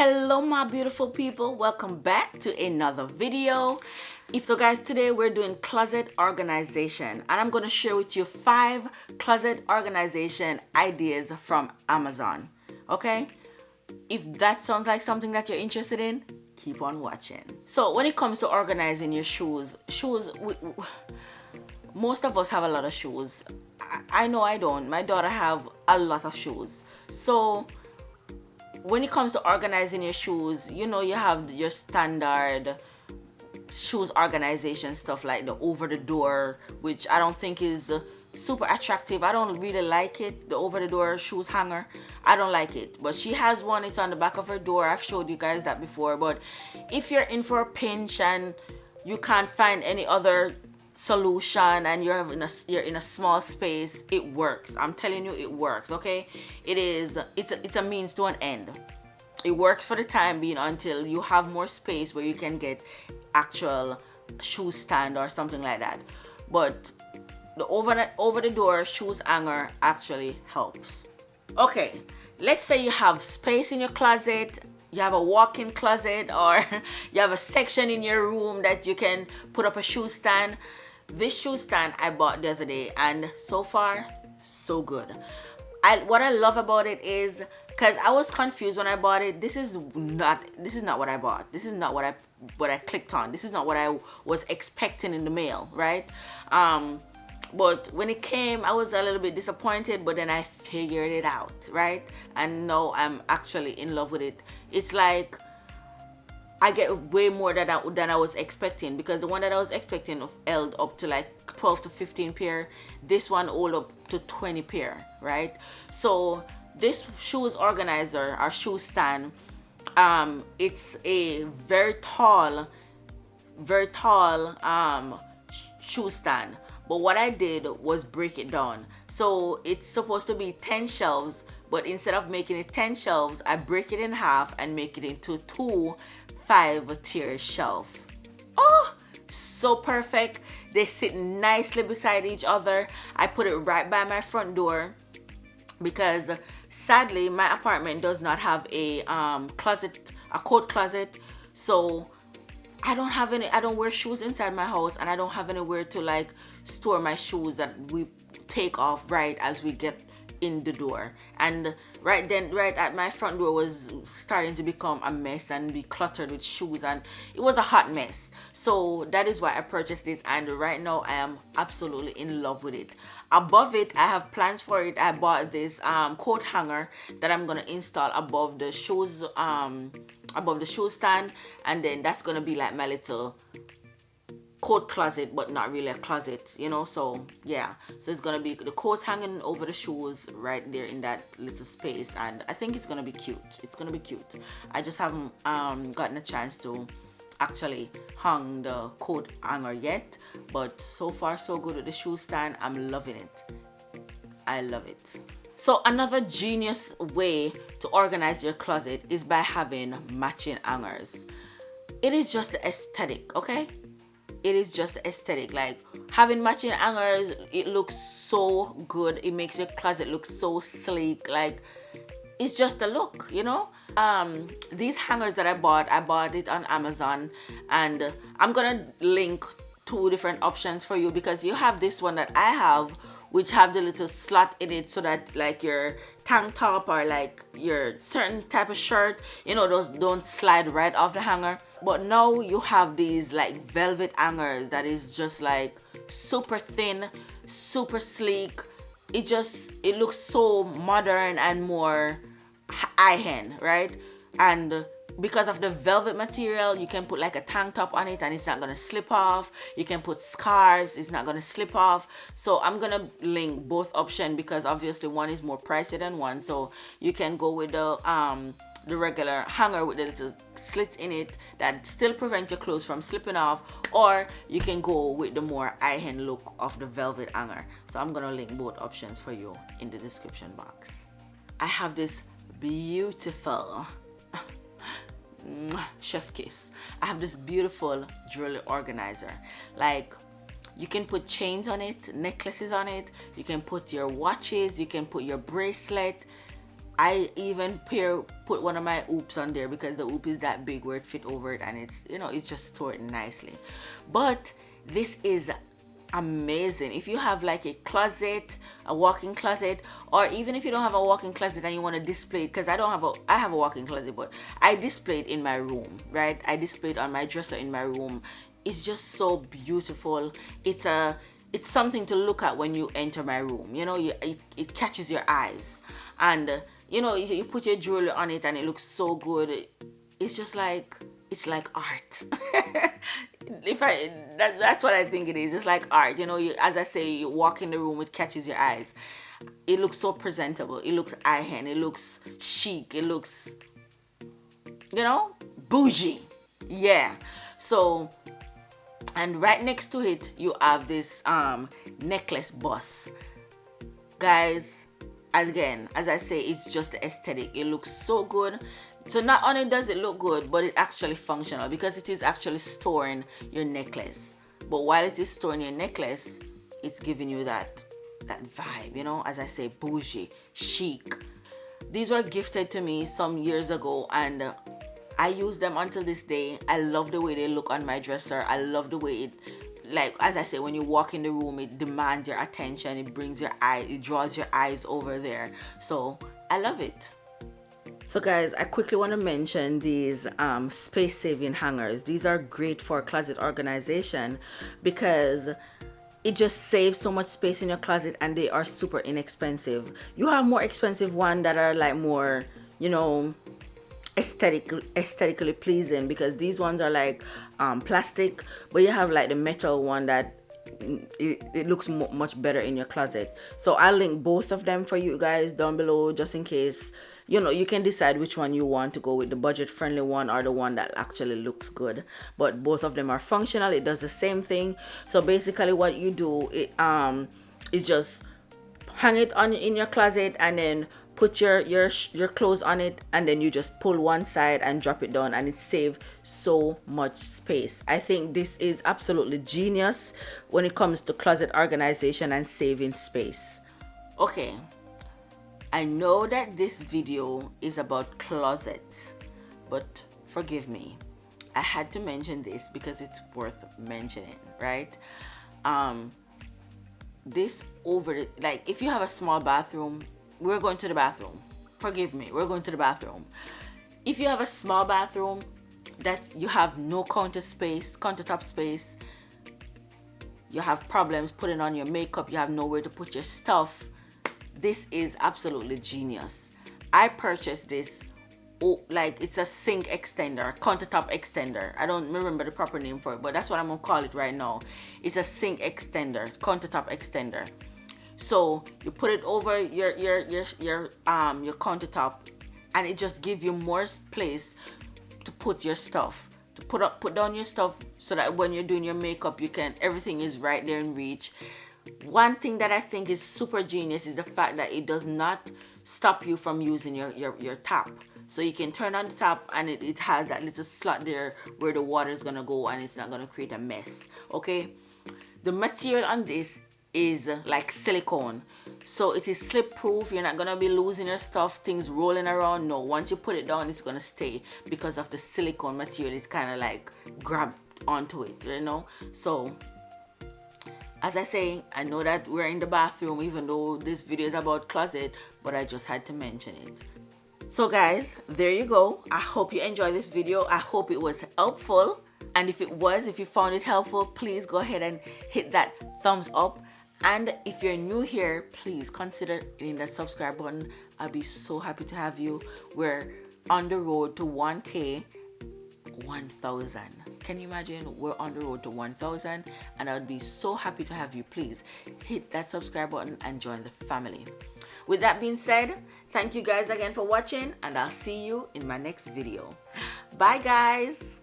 Hello my beautiful people, welcome back to another video. So guys, today we're doing closet organization and I'm going to share with you 5 closet organization ideas from Amazon. Okay, if that sounds like something that you're interested in, keep on watching. So when it comes to organizing your shoes, most of us have a lot of shoes. I know I don't. My daughter have a lot of shoes. So when it comes to organizing your shoes, you know, you have your standard shoes organization stuff like the over the door, which I don't think is super attractive. I don't really like it, the over the door shoes hanger. I don't like it, but she has one. It's on the back of her door. I've showed you guys that before. But if you're in for a pinch and you can't find any other solution and you're in a small space, it works. I'm telling you, it works. Okay, it's a means to an end. It works for the time being until you have more space where you can get actual shoe stand or something like that. But the over the door shoes hanger actually helps. Okay, let's say you have space in your closet, you have a walk-in closet, or you have a section in your room that you can put up a shoe stand. This shoe stand I bought the other day and so far so good. What I love about it is, because I was confused when I bought it, this is not what I bought. This is not what I clicked on. This is not what I was expecting in the mail, right? But when it came, I was a little bit disappointed, but then I figured it out, right? And now I'm actually in love with it. It's like I get way more than I was expecting, because the one that I was expecting held up to like 12 to 15 pair. This one all up to 20 pair, right? So this shoes organizer or shoe stand, it's a very tall shoe stand. But what I did was break it down. So it's supposed to be 10 shelves, but instead of making it 10 shelves, I break it in half and make it into 2 5-tier shelf. Oh, so perfect. They sit nicely beside each other. I put it right by my front door because sadly my apartment does not have a coat closet. So I don't wear shoes inside my house, and I don't have anywhere to like store my shoes that we take off right as we get in the door. And right at my front door was starting to become a mess and be cluttered with shoes, and it was a hot mess. So that is why I purchased this, and right now I am absolutely in love with it. Above it, I have plans for it. I bought this coat hanger that I'm gonna install above the shoes stand, and then that's gonna be like my little coat closet, but not really a closet, you know. So yeah, so it's gonna be the coats hanging over the shoes right there in that little space, and I think it's gonna be cute. It's gonna be cute. I just haven't gotten a chance to actually hang the coat hanger yet, but so far so good with the shoe stand. I'm loving it. I love it. So another genius way to organize your closet is by having matching hangers. It is just the aesthetic, okay? It is just aesthetic. Like having matching hangers, it looks so good. It makes your closet look so sleek. Like it's just a look, you know. These hangers that I bought it on Amazon, and I'm gonna link 2 different options for you, because you have this one that I have, which have the little slot in it so that like your tank top or like your certain type of shirt, you know, those don't slide right off the hanger. But now you have these like velvet hangers that is just like super thin, super sleek. It looks so modern and more high-end, right? And because of the velvet material, you can put like a tank top on it and it's not gonna slip off. You can put scarves, it's not gonna slip off. So I'm gonna link both options, because obviously one is more pricey than one. So you can go with the regular hanger with the little slits in it that still prevent your clothes from slipping off, or you can go with the more high-end look of the velvet hanger. So I'm gonna link both options for you in the description box. I have this beautiful chef kiss. I have this beautiful jewelry organizer. Like you can put chains on it, necklaces on it, you can put your watches, you can put your bracelet. I even put one of my oops on there because the oop is that big where it fit over it, and it's, you know, it's just stored nicely. But this is amazing if you have like a closet, a walk-in closet, or even if you don't have a walk-in closet and you want to display it, because I have a walk-in closet, but I display it in my room, right? I display it on my dresser in my room. It's just so beautiful. It's something to look at when you enter my room. You know, it catches your eyes, and you know, you put your jewelry on it and it looks so good. It's just like, it's like art. That's what I think it is. It's like art. You know, as I say, you walk in the room, it catches your eyes. It looks so presentable. It looks eye-hand. It looks chic. It looks, you know, bougie. Yeah. So, and right next to it, you have this necklace bus. Guys, again, as I say, it's just the aesthetic. It looks so good. So not only does it look good, but it's actually functional because it is actually storing your necklace. But while it is storing your necklace, it's giving you that vibe, you know, as I say, bougie, chic. These were gifted to me some years ago, and I use them until this day. I love the way they look on my dresser. I love the way it, like, as I say, when you walk in the room, it demands your attention. It brings your eye, it draws your eyes over there. So I love it. So guys, I quickly want to mention these space-saving hangers. These are great for closet organization because it just saves so much space in your closet, and they are super inexpensive. You have more expensive ones that are like more, you know, aesthetically pleasing, because these ones are like plastic, but you have like the metal one that it looks much better in your closet. So I'll link both of them for you guys down below, just in case, you know, you can decide which one you want to go with, the budget friendly one or the one that actually looks good. But both of them are functional. It does the same thing. So basically what you do is just hang it on in your closet, and then put your clothes on it, and then you just pull one side and drop it down, and it saves so much space. I think this is absolutely genius when it comes to closet organization and saving space. Okay, I know that this video is about closets, but forgive me, I had to mention this because it's worth mentioning, right? This like, if you have a small bathroom, we're going to the bathroom. Forgive me, we're going to the bathroom. If you have a small bathroom that you have no countertop space, you have problems putting on your makeup, you have nowhere to put your stuff, this is absolutely genius. I purchased this, like, it's a sink extender, countertop extender. I don't remember the proper name for it, but that's what I'm gonna call it right now. It's a sink extender, countertop extender. So you put it over your countertop, and it just gives you more place to put your stuff, to put down your stuff, so that when you're doing your makeup, everything is right there in reach. One thing that I think is super genius is the fact that it does not stop you from using your tap. So you can turn on the tap, and it has that little slot there where the water is gonna go, and it's not gonna create a mess. Okay, the material on this is like silicone, so it is slip proof. You're not gonna be losing your stuff, things rolling around. No, once you put it down, it's gonna stay because of the silicone material. It's kind of like grabbed onto it, you know. So as I say, I know that we're in the bathroom, even though this video is about closet, but I just had to mention it. So guys, there you go. I hope you enjoyed this video. I hope it was helpful, and if you found it helpful, please go ahead and hit that thumbs up. And if you're new here, please consider hitting that subscribe button. I'll be so happy to have you. We're on the road to 1K, 1,000. Can you imagine? We're on the road to 1,000, and I would be so happy to have you. Please hit that subscribe button and join the family. With that being said, thank you guys again for watching, and I'll see you in my next video. Bye guys.